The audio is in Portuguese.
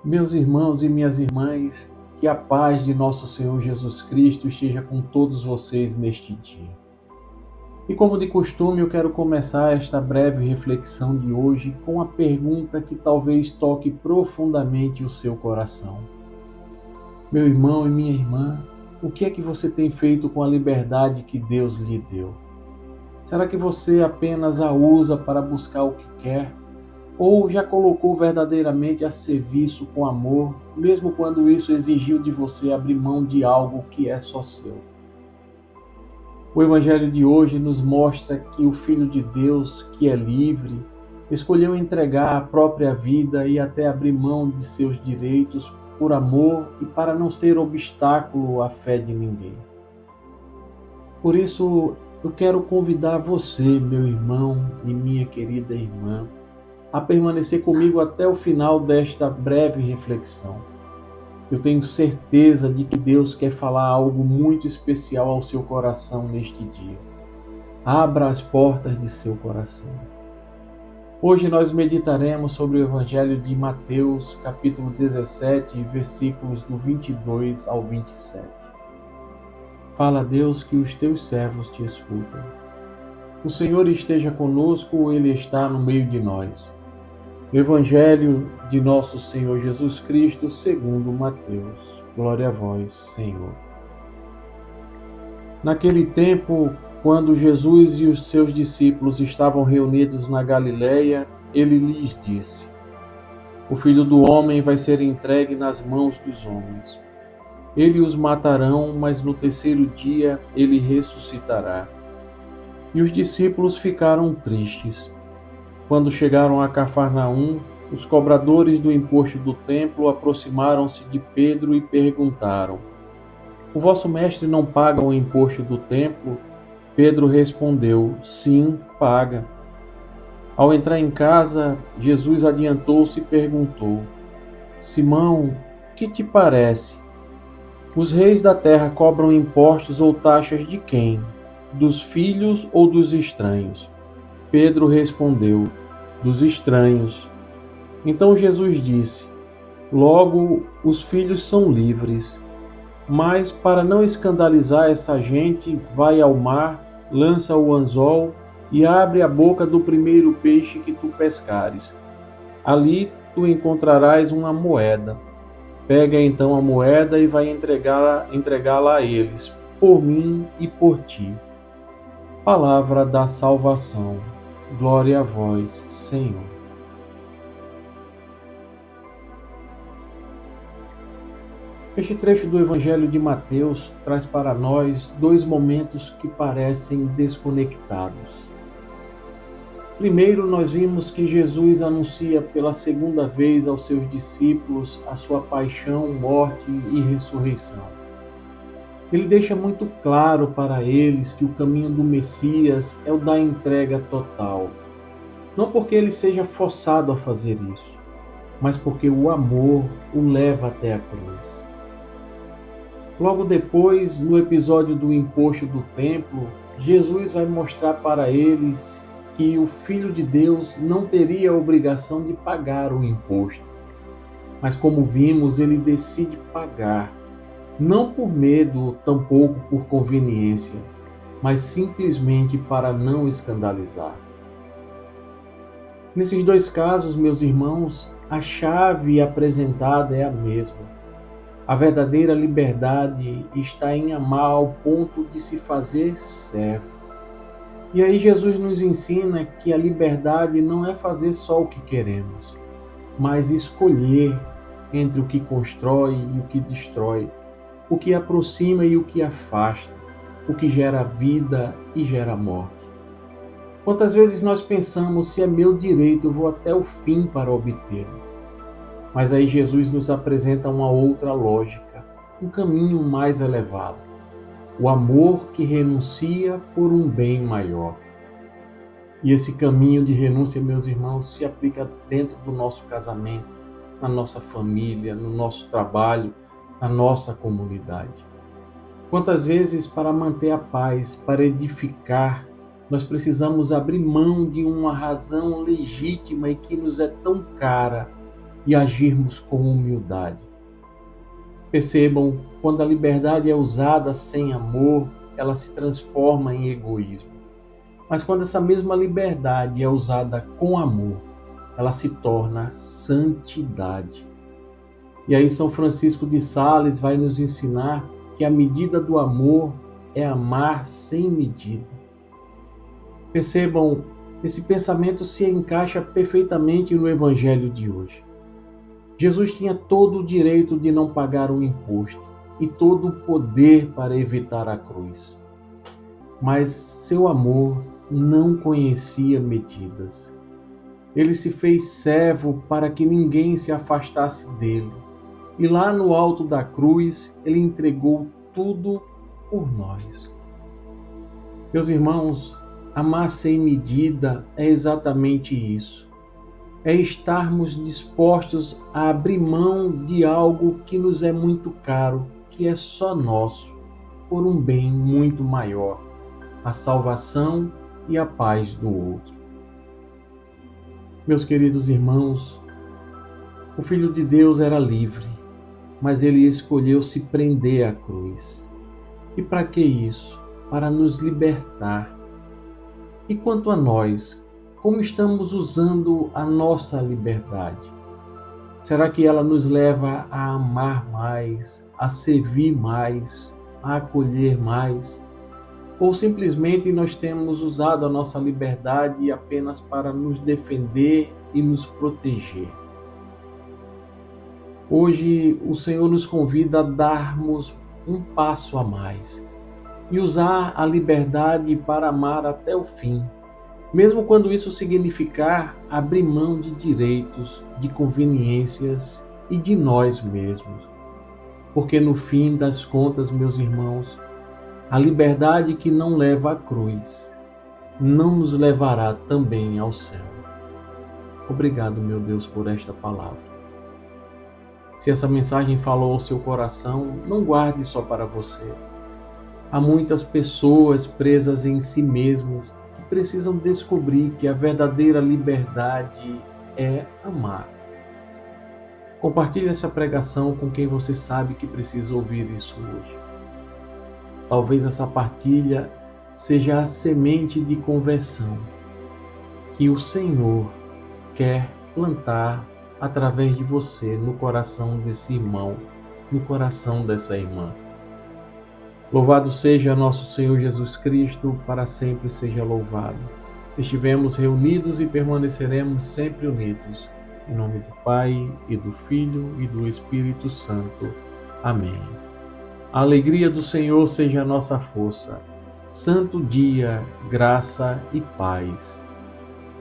Meus irmãos e minhas irmãs, que a paz de nosso Senhor Jesus Cristo esteja com todos vocês neste dia. E como de costume, eu quero começar esta breve reflexão de hoje com a pergunta que talvez toque profundamente o seu coração. Meu irmão e minha irmã, o que é que você tem feito com a liberdade que Deus lhe deu? Será que você apenas a usa para buscar o que quer? Ou já colocou verdadeiramente a serviço com amor, mesmo quando isso exigiu de você abrir mão de algo que é só seu? O Evangelho de hoje nos mostra que o Filho de Deus, que é livre, escolheu entregar a própria vida e até abrir mão de seus direitos por amor e para não ser obstáculo à fé de ninguém. Por isso, eu quero convidar você, meu irmão e minha querida irmã, a permanecer comigo até o final desta breve reflexão. Eu tenho certeza de que Deus quer falar algo muito especial ao seu coração neste dia. Abra as portas de seu coração. Hoje nós meditaremos sobre o Evangelho de Mateus, capítulo 17, versículos do 22 ao 27. Fala, Deus, que os teus servos te escutam. O Senhor esteja conosco, Ele está no meio de nós. Evangelho de nosso Senhor Jesus Cristo, segundo Mateus. Glória a vós, Senhor. Naquele tempo, quando Jesus e os seus discípulos estavam reunidos na Galileia, ele lhes disse: O Filho do Homem vai ser entregue nas mãos dos homens. Eles os matarão, mas no terceiro dia ele ressuscitará. E os discípulos ficaram tristes. Quando chegaram a Cafarnaum, os cobradores do imposto do templo aproximaram-se de Pedro e perguntaram: O vosso mestre não paga o imposto do templo? Pedro respondeu: Sim, paga. Ao entrar em casa, Jesus adiantou-se e perguntou: Simão, que te parece? Os reis da terra cobram impostos ou taxas de quem? Dos filhos ou dos estranhos? Pedro respondeu: Dos estranhos. Então Jesus disse: Logo, os filhos são livres. Mas, para não escandalizar essa gente, vai ao mar, lança o anzol e abre a boca do primeiro peixe que tu pescares. Ali tu encontrarás uma moeda. Pega então a moeda e vai entregá-la a eles, por mim e por ti. Palavra da salvação. Glória a vós, Senhor. Este trecho do Evangelho de Mateus traz para nós dois momentos que parecem desconectados. Primeiro, nós vimos que Jesus anuncia pela segunda vez aos seus discípulos a sua paixão, morte e ressurreição. Ele deixa muito claro para eles que o caminho do Messias é o da entrega total. Não porque ele seja forçado a fazer isso, mas porque o amor o leva até a cruz. Logo depois, no episódio do imposto do templo, Jesus vai mostrar para eles que o Filho de Deus não teria a obrigação de pagar o imposto. Mas como vimos, ele decide pagar, não por medo, tampouco por conveniência, mas simplesmente para não escandalizar. Nesses dois casos, meus irmãos, a chave apresentada é a mesma. A verdadeira liberdade está em amar ao ponto de se fazer servo. E aí Jesus nos ensina que a liberdade não é fazer só o que queremos, mas escolher entre o que constrói e o que destrói, o que aproxima e o que afasta, o que gera vida e gera morte. Quantas vezes nós pensamos, se é meu direito, eu vou até o fim para obtê-lo. Mas aí Jesus nos apresenta uma outra lógica, um caminho mais elevado. O amor que renuncia por um bem maior. E esse caminho de renúncia, meus irmãos, se aplica dentro do nosso casamento, na nossa família, no nosso trabalho, na nossa comunidade. Quantas vezes, para manter a paz, para edificar, nós precisamos abrir mão de uma razão legítima e que nos é tão cara, e agirmos com humildade. Percebam, quando a liberdade é usada sem amor, ela se transforma em egoísmo. Mas quando essa mesma liberdade é usada com amor, ela se torna santidade. E aí São Francisco de Sales vai nos ensinar que a medida do amor é amar sem medida. Percebam, esse pensamento se encaixa perfeitamente no Evangelho de hoje. Jesus tinha todo o direito de não pagar o imposto e todo o poder para evitar a cruz. Mas seu amor não conhecia medidas. Ele se fez servo para que ninguém se afastasse dele. E lá no alto da cruz, ele entregou tudo por nós. Meus irmãos, amar sem medida é exatamente isso. É estarmos dispostos a abrir mão de algo que nos é muito caro, que é só nosso, por um bem muito maior, a salvação e a paz do outro. Meus queridos irmãos, o Filho de Deus era livre, mas ele escolheu se prender à cruz. E para que isso? Para nos libertar. E quanto a nós, como estamos usando a nossa liberdade? Será que ela nos leva a amar mais, a servir mais, a acolher mais? Ou simplesmente nós temos usado a nossa liberdade apenas para nos defender e nos proteger? Hoje o Senhor nos convida a darmos um passo a mais e usar a liberdade para amar até o fim, mesmo quando isso significar abrir mão de direitos, de conveniências e de nós mesmos. Porque no fim das contas, meus irmãos, a liberdade que não leva à cruz não nos levará também ao céu. Obrigado, meu Deus, por esta palavra. Se essa mensagem falou ao seu coração, não guarde só para você. Há muitas pessoas presas em si mesmas que precisam descobrir que a verdadeira liberdade é amar. Compartilhe essa pregação com quem você sabe que precisa ouvir isso hoje. Talvez essa partilha seja a semente de conversão que o Senhor quer plantar através de você no coração desse irmão, no coração dessa irmã. Louvado seja nosso Senhor Jesus Cristo, para sempre seja louvado. Estivemos reunidos e permaneceremos sempre unidos. Em nome do Pai, e do Filho, e do Espírito Santo. Amém. A alegria do Senhor seja a nossa força. Santo dia, graça e paz.